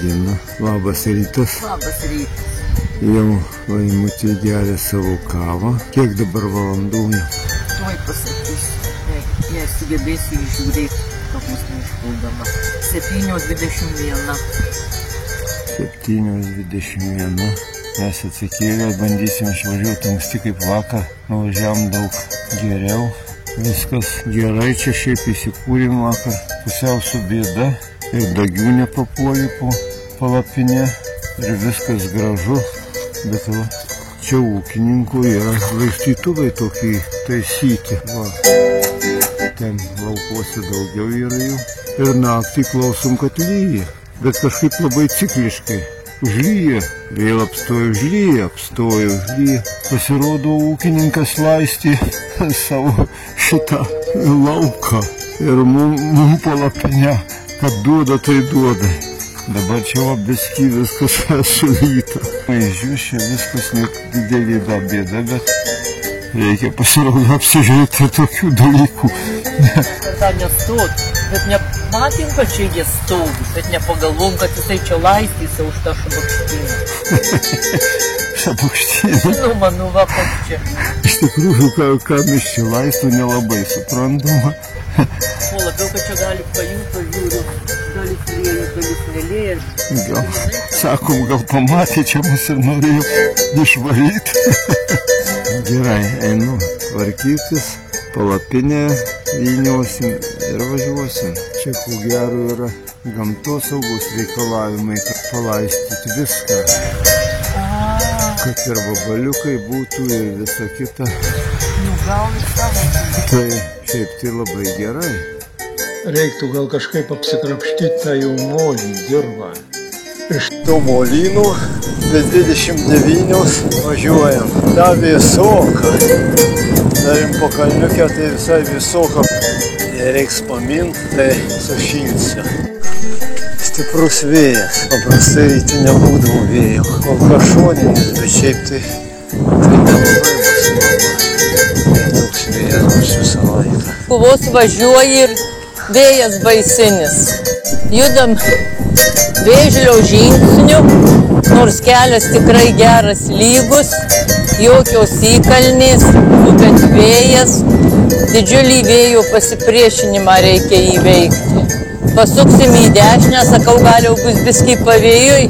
Diena. Labas rytas. Labas rytas. Jau Laimutė geria savo kavą. Kiek dabar valandų? Tuoj pasakysiu. Jei sugebėsi įžiūrėti, kad mus neišpuldama. 7:21. 7:21. Mes atsikėlę, bandysim išvažiuoti anksti kaip vakar. Nuvažiavam daug geriau. Viskas gerai, čia šiaip įsikūrėm vakar. Pusiau su bėda. Ir dagių nepapuolė po palapinę. Ir viskas gražu. Bet va, čia ūkininkų yra laistytuvai tokį taisyti. Va. Ten laukuose daugiau yra jų. Ir naktį klausom, kad lyja. Bet kažkaip labai cikliškai. Užlyja, vėl apstoja, užlyja, apstoja, užlyja. Pasirodo, ūkininkas laistė savo šitą lauką. Ir mum palapinę, kad duoda, tai duoda. Dabar čia va biskį viskas sulyta. Žiūrėjau, čia viskas net didelė bėda, bet reikia pasirodo apsižiūrėti tokių dalykų. Kada nestot, bet nematėm, kad čia jie stovi, bet nepagalvom, kad jisai čia laistysi už tą šabakštynę. Šabakštynę? Nu, manu, va, kad čia. Iš tikrųjų, ką mes čia laisto, nelabai suprantama. O labiau, kad čia gali pažiūriu. Dalis lėja, dalis nelėja. Gal, sakom, gal pamatė, čia mus ir norėjo išvaryti. Gerai, einu tvarkytis, palapinę vyniosim ir važiuosim. Čia ko gero yra gamtosaugos reikalavimai, kad palaistyti viską. Kad ir vabaliukai būtų ir visa kita. Nu, gal ir savo. Tai šiaip tai labai gerai. Reiktų gal kažkaip apsikrapštyti tą jau molį, dirvą. Iš tų molynų be 29 važiuojam. Ta visoka. Darim po kalniukę, tai visai visoka. Reiks paminti, tai sušilsiu. Stiprus vėjas. Paprastai ryte nebūdavo vėjo. Kol kašoninis, bet šiaip tai nelabai bus mama. Toks vėjas bus visą laiką. Vos važiuoji ir vėjas baisinis. Judam Vėžlio žingsniu, nors kelias tikrai geras, lygus, jokios įkalnės, bet vėjas, didžiulį vėjo pasipriešinimą reikia įveikti. Pasuksim į dešinę, sakau, gal jau bus biskį pavėjui,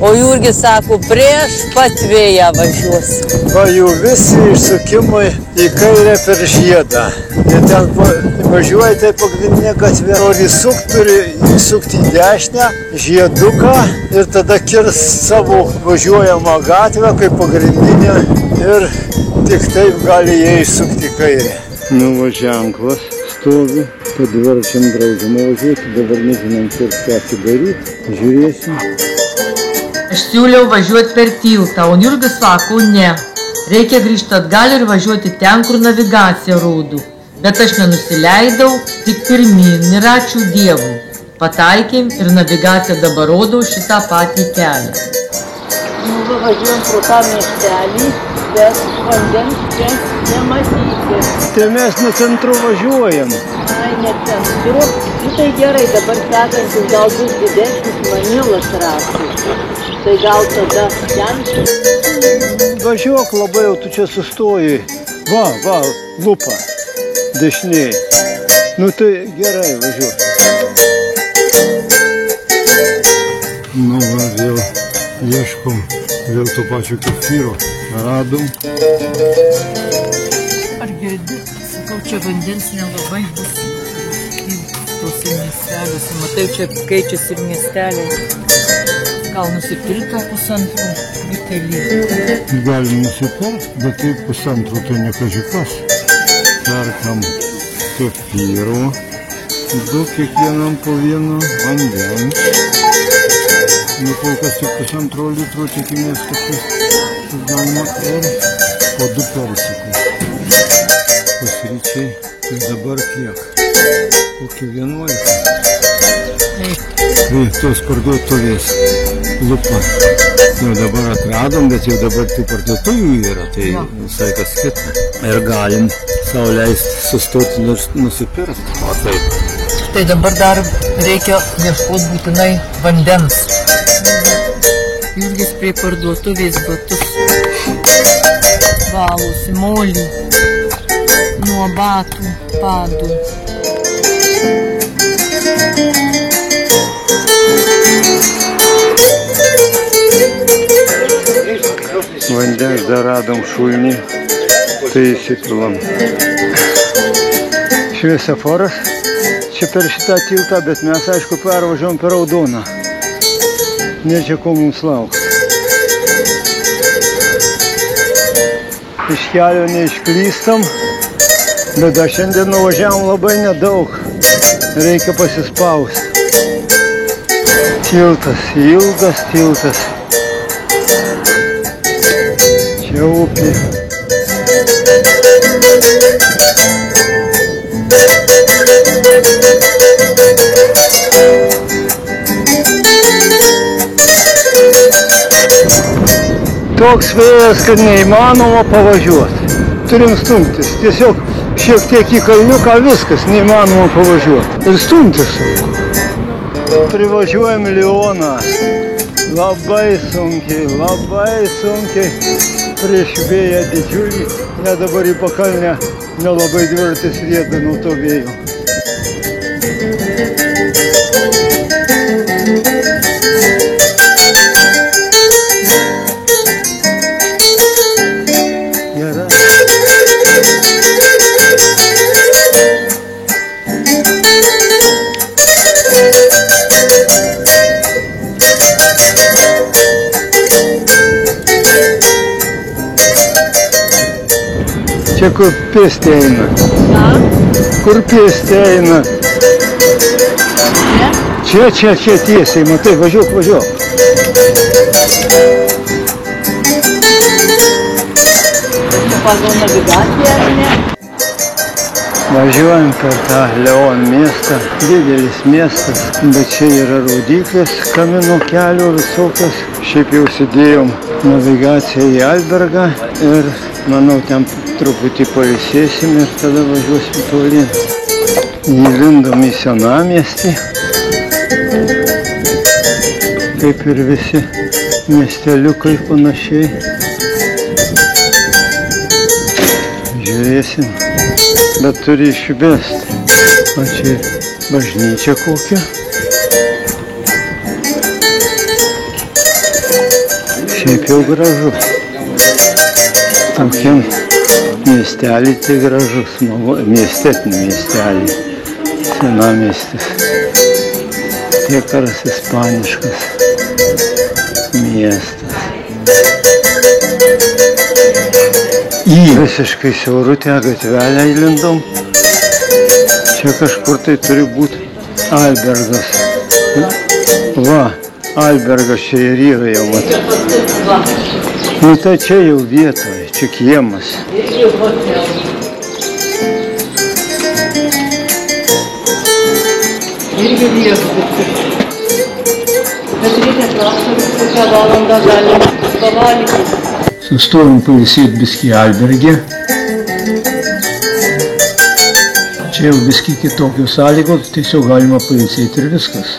o Jurgis sako, prieš pat vėją važiuos. Va, jų visi išsukimai į kairę per žiedą. Ir ten važiuojate pagrindinę gatvę. Nori įsukti, turi įsukti į dešinę, žieduką ir tada kirst savo važiuojamą gatvę kaip pagrindinę ir tik taip gali jie išsukti į kairę. Nu, va, ženklas stovi, kad dviračiam draudžiama važiuoti, dabar nežinom, ką atsidaryti, žiūrėsim. Aš siūliau važiuoti per tiltą, o Jurgis sako, ne. Reikia grįžti atgal ir važiuoti ten, kur navigacija rodo. Bet aš nenusileidau, tik pirmyn ir ačiū Dievui. Pataikėm ir navigacija dabar rodo šitą patį kelią. Nu, važiuojam pro tą miestelį, bet vandens čia nematyti. Tai mes nuo centro važiuojam. Ai, ne centru. Tai gerai, dabar sekantis gal bus didesnis Manilas rasis. Tai gal tada ten? Važiuok labai, jau tu čia sustoji. Va, lupa, dešiniai. Nu tai gerai, važiuok. Nu va, vėl ieškom vėl to pačio kefyro. Radom. Ar girdi? Sakau, čia vandens nelabai bus. Tuose miesteliuose. Matai, čia keičiasi ir miesteliai. Gal nusipirka pusantrų butelį? Galim nusipirkt, bet tai pusantrų tai nekažikas. Perkam kefyro. Du kiekvienam po vieno vandens. Nu, kol kas tik pusantro litro tikimės, kad tai galima ir po 2 persikus. Pusryčiai. Ir dabar kiek? Kokį 11. Tai tos parduotuvės lupa. Jau dabar atradom, bet jau dabar tų parduotuvių yra, tai visai kas kita. Ir galim sau leisti sustoti ir nusipirkti. O taip. Tai dabar dar reikia ieškoti būtinai vandens. Jurgis prie parduotuvės batus valosi molį nuo batų padų. Vandens dar radom šulnį, tai įsipilam. Šviesoforas čia per šitą tiltą, bet mes aišku pervažiuom per Raudoną. Ne čia ko mums laukti. Iš kelio neišklystam, bet dar šiandien nuvažiavom labai nedaug. Reikia pasispausti. Tiltas, ilgas tiltas. Čia upė. Toks vėjas, kad neįmanoma pavažiuoti. Turim stumtis. Tiesiog šiek tiek į kalniuką viskas neįmanoma pavažiuoti. Ir stumtis sunku. Privažiuojam Lioną. Labai sunkiai. Prieš vėją didžiulį. Ne dabar į pakalnę nelabai dvirtis rieda nuo to vėjo. Čia kur pėstė eina. Kur pėstė eina. Čia tiesiai, matai, važiuok. Pagal navigaciją, ar ne? Važiuojam per tą Leon miestą. Didelis miestas, bet čia yra raudyklės kamino kelio visokios. Šiaip jau sėdėjom navigaciją į Albergą ir manau, ten truputį pailsėsim ir tada važiuosim tolyn. Įlindom į senamiestį, kaip ir visi miesteliukai panašiai. Žiūrėsim, bet turi išbėsti. O čia bažnyčia kokia. Šiaip jau gražu. Tokiem miestelį tai gražus, miestetinį miestelį, senamiestis. Tiekaras ispaniškas miestas. Į visiškai siaurutę gatvelę įlindom. Čia kažkur tai turi būti Albergas. Va, Albergas čia ir yra jau mat. Nu tai čia jau vietoje, čia kiemas. Irgi viešbutis. Bet reikia traktorių, kokią valandą galim pavalyti. Sustojom pailsėti biskį Alberge. Čia jau biskį kitokios sąlygos, tiesiog galima pailsėti ir viskas.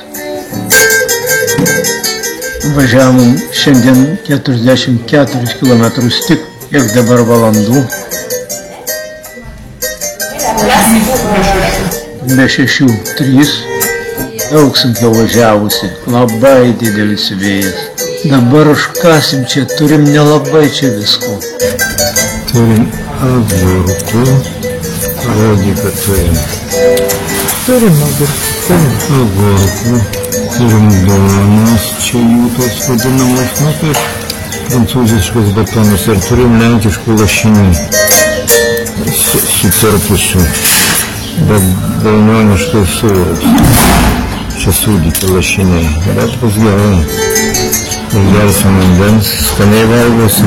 Važiavom šiandien 44 km tik, kiek dabar valandų. Be 6:03, daug sunkiau važiavusi, labai didelis vėjas. Dabar užkasim čia, turim nelabai čia visko. Turim agurkų, rodį, kad turim. Turim agurkų. Turim duonos, čia jų tos vadinamos, na kaip prancūziškas batonas, ir turim lenkiškų lašinių su tarpusiu, bet daunioniškai sūris. Čia sūdyti lašiniai, bet bus gerai. Gersim vandens, skaniai valgosi.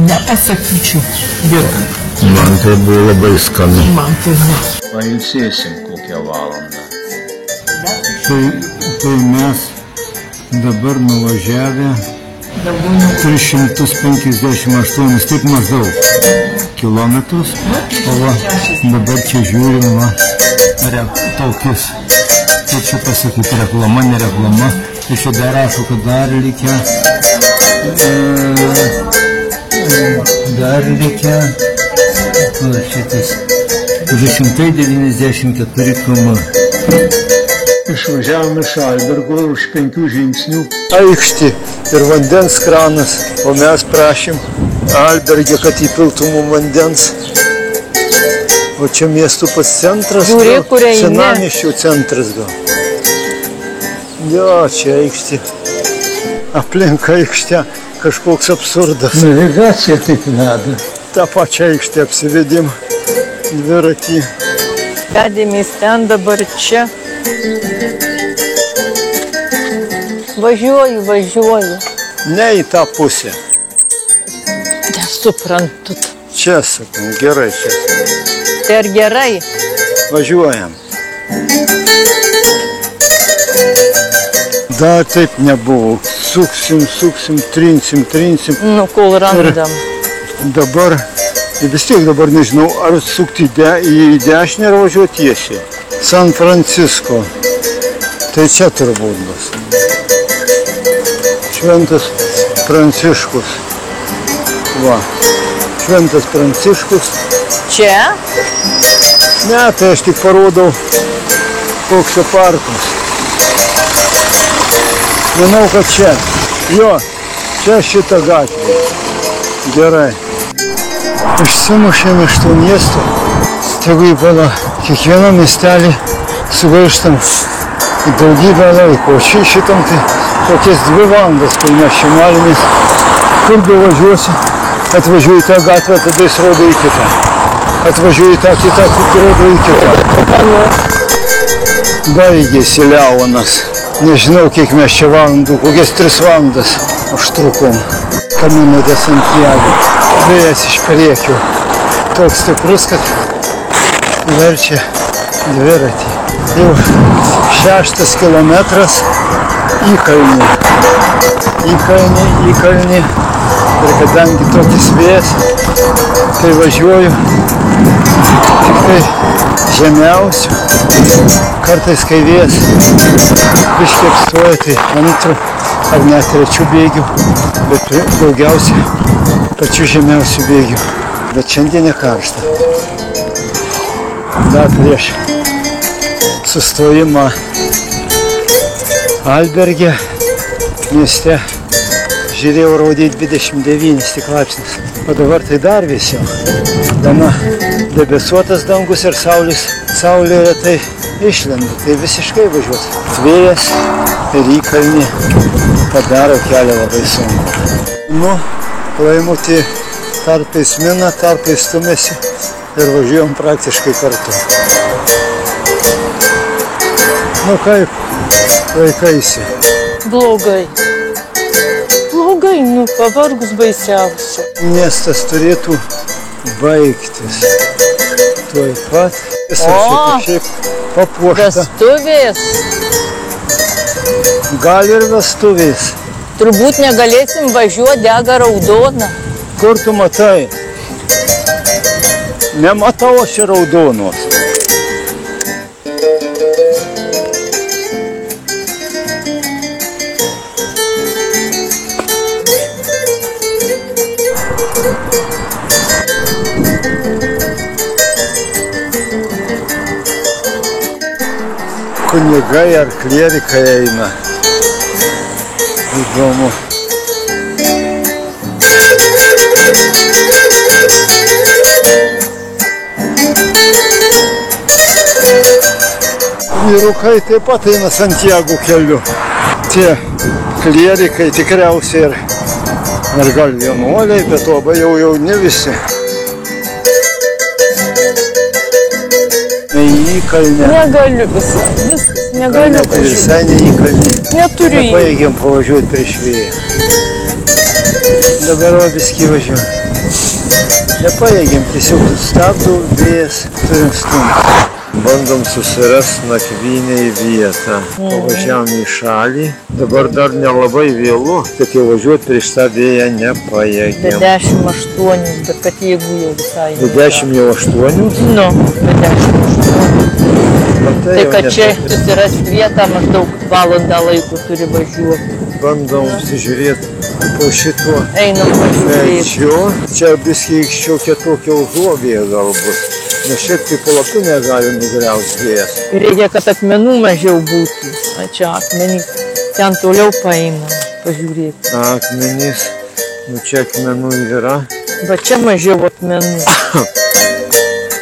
Nepasakyčiau, gerai. Man tai buvo labai skanu. Man tai ne. Pailsėsim kokią valandą. Tai mes dabar nuvažiavę 358, taip maždaug kilometrus, o va, dabar čia žiūrim, va, tokius, kaip čia pasakyti, reklama, ne reklama, tai čia dar rašo, kad dar reikia 294 km. Išvažiavom iš Albergo už 5 žingsnių. Aikštė ir vandens kranas, o mes prašym Alberge, kad įpiltų mums vandens. O čia miestų pats centras, senamiesčio centras gal. Jo, čia aikštė. Aplink aikštę kažkoks absurdas. Navigacija taip veda. Ta pačia aikštė apsivedim dviratį. Vedėmės ten, dabar čia. Važiuoju. Ne į tą pusę. Nesuprantu. Čia, sakom, gerai čia. Tai ar gerai? Važiuojam. Dar taip nebuvo. Suksim, trinsim. Nu, kol randam. Dabar, vis tiek dabar nežinau, ar sukti į dešinę ar važiuoti tiesiai. San Francisco. Tai čia turbūt bus. Šventas Pranciškus. Va. Šventas Pranciškus. Čia? Ne, tai aš tik parodau, koks čia parkas. Manau, kad čia. Jo, čia šita gatvė. Gerai. Išsimušėm iš to miesto. Tegu įpala kiekvieną miestelį sugaištam į daugybę laiko. O šitam tai kokias 2 valandas, kai mes čia malimės. Kur bevažiuosi, atvažiuoji tą gatvę, tada jis rodo į kitą. Atvažiuoji tą kitą, rodo į kitą. Baigėsi Leonas. Nežinau, kiek mes čia valandų, kokias 3 valandas užtrukom. Camino de Santiago. Vėjas iš priekio. Toks stiprus, kad verčia dviratį. Jau 6 kilometras įkalnį. Įkalnį. Ir kadangi tokis vėjas, tai važiuoju tik tai žemiausiu. Kartais, kai vėjas biškį apstoja, tai 2 ar net 3 bėgių, bet daugiausiai pačių žemiausių bėgių. Bet šiandien nekaršta. Dar prieš sustojimą Alberge mieste žiūrėjau, rodė 29 tik laipsnis. O dabar tai dar vėsiau. Gana debesuotas dangus ir saulė retai išlenda. Tai visiškai važiuoti. Vėjas ir įkalnį padaro kelią labai sunku. Nu, Laimutį tarpais mina, tarpais stumėsi ir važiuojam praktiškai kartu. Nu kaip laikaisi? Blogai, nu pavargus baisiausia. Miestas turėtų baigtis. Tuoj pat. Šiaip papuošta. Vestuvės. Gal ir vestuvės. Turbūt negalėsim važiuoti, dega raudona. Kur tu matai? Nematau aš ir raudonos. Kunigai ar klierikai eina. Įdomu. Vyrukai taip pat eina Santiago keliu. Tie klierikai tikriausiai ir gal vienuoliai, bet labai jau jauni visi. Įkalnė. Negaliu viskas, negaliu važiuoti. Visai neįkalnė. Neturiu. Nepaėgėm pavažiuoti prieš vėją. Dabar viskį važiuojam. Nepaėgėm, tiesiog stabdų, vėjas, turim stumti. Bandom susirasti nakvynę į vietą. Pavažiavom į šalį. Dabar dar nelabai vėlu, tik jau važiuoti prieš tą vėją nepajėgėm. 28, bet kad jeigu jau visai. 28? Nu, 28. Tai kad čia susirasti vietą maždaug valandą laiko turi važiuoti. Bandom žiūrėti po šito Einam važiuoti. medžiu. Čia biskį šiokia tokia užuovėja galbūt. Nes šiaip tai palapinę gali nugriauti vėjas. Reikia, kad akmenų mažiau būtų. A čia akmenys. Ten toliau paeinam, pažiūrėti. Akmenys. Nu čia akmenų yra. Bet čia mažiau akmenų.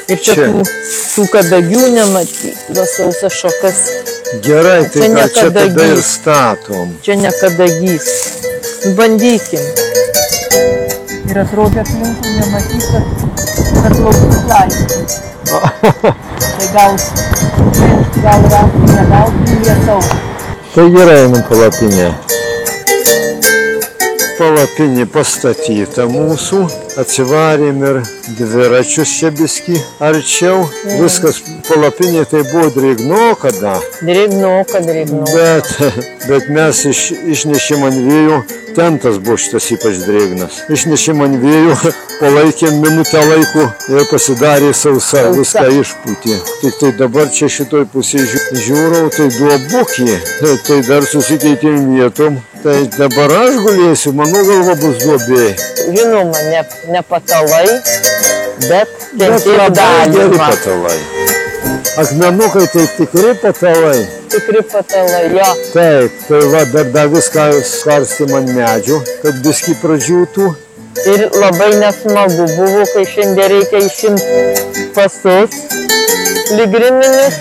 Ir čia Čia. tų kadagių nematyti. Tas sausas šakas. Gerai, tai Čia gal čia tada ir nekadagys. statom. Čia ne kadagys. Bandykim. Ir atrodo aplinkų nematyti, kad laukus laisvė. Tai gal rasti, negauti lietaus. Tai gerai, einam palapinę. Palapinė pastatyta mūsų. Atsivarėm ir dviračius čia biskį arčiau. Viskas palapinė tai buvo drėgnoka da. Drėgnoka. Bet mes išnešėm ant vėjų. Tentas buvo šitas ypač drėgnas. Išnešėm ant vėjų, palaikėm minutę laiko ir pasidarė sausa, viską išpūtė. Tik tai dabar čia šitoj pusėje žiūrau, tai duobukė. Tai dar susikeitėm vietom. Tai dabar aš gulėsiu, mano galva bus duobė. Žinoma, ne patalai, bet Bet tiek labai geri galima. patalai. Akmenukai tai tikri patalai. Tikri patalai, jo. Taip, tai va dar viską skarstėm ant medžių, kad biskį pradžiūtų. Ir labai nesmagu buvo, kai šiandien reikia išimti pasus piligriminius.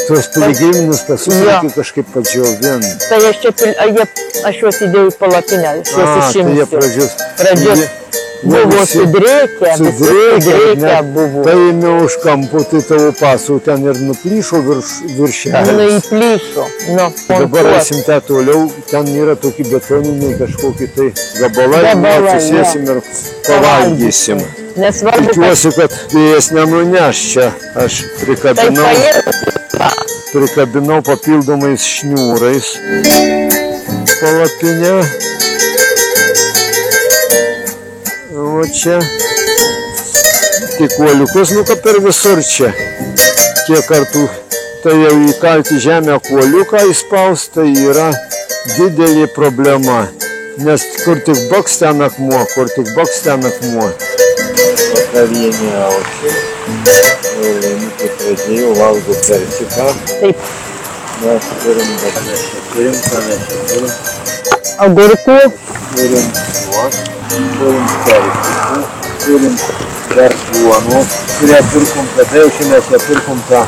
Tuos piligriminius pasus Jo. reikia kažkaip padžiovint. Tai aš juos įdėjau į palapinę, aš juos Tai jie išimsiu. pradžius. Buvo sudrėkę, visi sudrėkę buvo. Tai ėmė už kampų, tai tavo pasų ten ir nuplyšo Nu, viršelis. įplyšo. Nu, Dabar montuot. eisim ten toliau, ten yra tokie betoniniai kažkokie tai gabalai, Gabalai, atsisėsim ir pavalgysim. Nesvarbu, kad Tikiuosi, kad vėjas nenuneš čia. Aš tai prikabinau papildomais šniūrais palapinę. O čia tik kuoliukus, nu kad per visur čia. Kiek kartų tai jau įkalti žemę kuoliuką įspaust, tai yra didelė problema. Nes kur tik baks ten akmuo, Vakarienė aušė. Laimikį pradėjau, valgo persiką. Taip, Mes turim, bet mes čia turim. agurkų, Turim juos, turim persikų, turim dar duonos, kurią pirkom tada, jau čia mes ją pirkom tą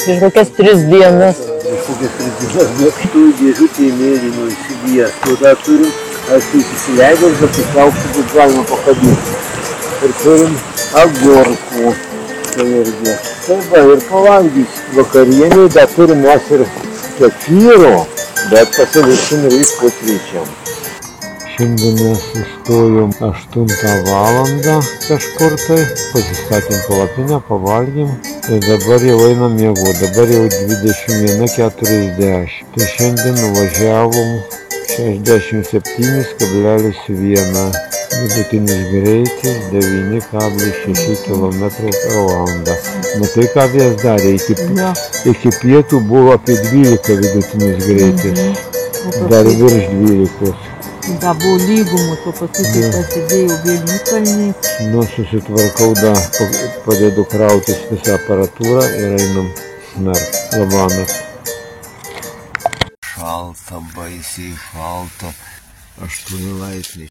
prieš kokias 3 dienas. kažkokias 3 dienas, bet tų dėžutį mėlynų įsigijęs. Tada turim, aišku, įsileidom, bet į aukštį bus galima pakabinti. Ir turim agurkų. Tai irgi. Tai va, ir pavalgys vakarienį, dar turim mes ir kefyro, bet pasiliksim ryt pusryčiam. Šiandien mes sustojom 8 valandą kažkur tai, pasistatėm palapinę, pavalgėm ir dabar jau einam miegoti, dabar jau 21:40. Tai šiandien nuvažiavom 67,1, vidutinis greitis 9,6 km/h. Nu tai ką vės darė, iki pietų buvo apie 12 vidutinis greitis, dar virš 12. Da buvo lygumų, to paskui prasidėjo Vėliukalniai. Nu, susitvarkau, padedu krautis visą aparatūrą ir einam snart. Labanas. Šalta, baisiai šalta. 8 laipsniai.